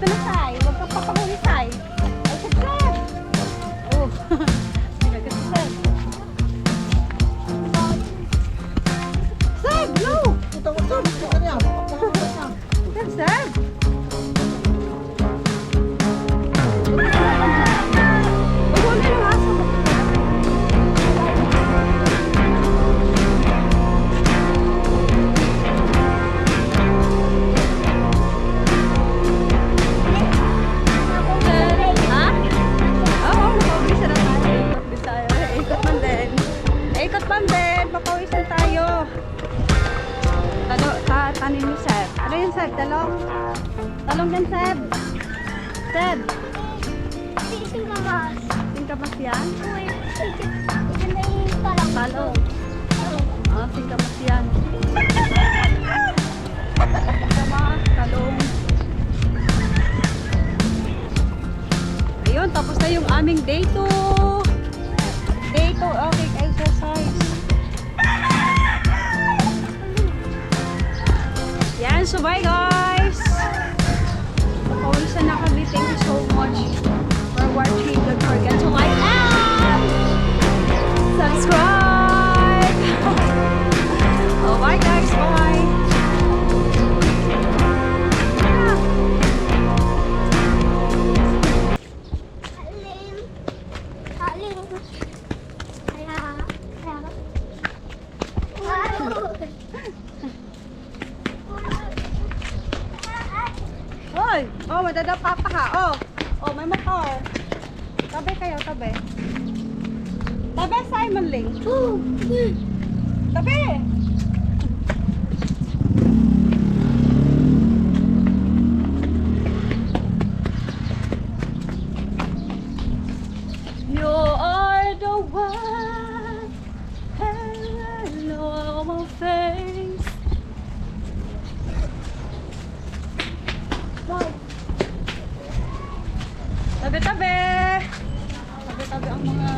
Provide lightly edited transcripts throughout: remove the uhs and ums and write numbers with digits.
Dito na, Sai. Huwag kang papahuli, Sai. Ay, Seb! Oh. Nagagad si Seb. Seb, no! Ito, ito niya. Seb, Seb! Huwag yung aso. Ha? Oo, nakauwisan na tayo. Ikot din tayo. Ikot man din. Ikot man din. Papawisan tayo. Tanin mo, Seb. Ano yun, Seb? Talong? Talong din, Seb. Seb. Singkamas yan? Talong. Ah, singkamas yan. Singkamas, talong. Ayun, tapos na yung aming day 2. Day 2, okay, exercise. Yan, so bye guys! Papawisan na kami. Thank you so much for watching. Don't forget to like and subscribe! Oh, bye guys! Bye! Hoy! Oh, madadapa pa ka. Oh! Oh, may motor. Tabi kayo, tabi. Tabi, Simon Ling. Tabi! You are the one. Hello, my face. Tabi-tabi! Tabi-tabi ang mga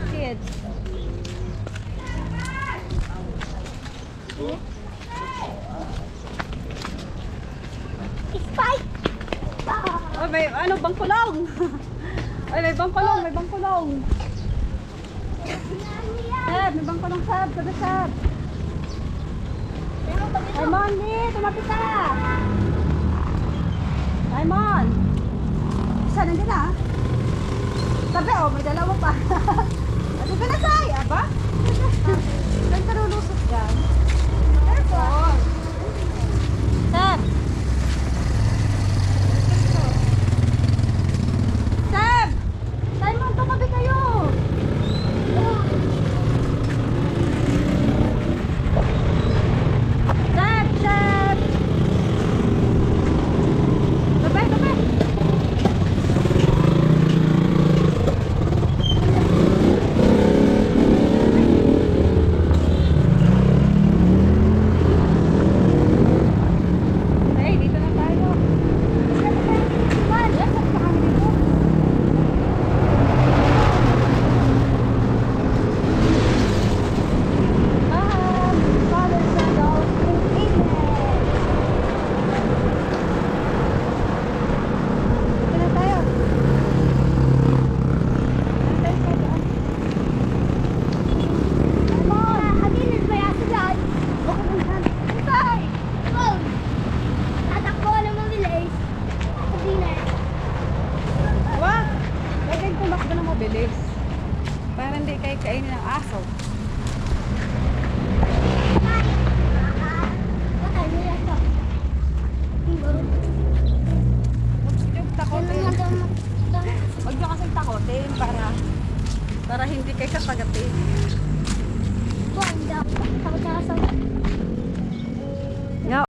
kids. Spike! Oh, may ano, bangkulong! Ay, may bangkulong, may bangkulong! Seb, may bangkulong, Seb! Sabi, Seb! Simon, tumapi ka! Simon! Isa nandiyan na. Tabi, oh, may dalawa pa. Ano ka na, Sai? Aba? Saan ka lulusot dyan? Careful. Seb! Seb! Simon, tumabi kayo! Seb! Seb! Tabi, tabi! Hey, dito na tayo. Yes, at pa kami dito. Father sandals in England. Dito na tayo. Dito na tayo. Hadinis ba yan sa dyan? Tay! Oh! Tatakbo na mabilis. Hadinis. Wag! Huwag kayong tumakbo ng mabilis. Para hindi kayo kainin ng aso. Tay! Patay mo yan to. Huwag yung takotin. Huwag nyo kasing takotin para hindi kayo kakagatin.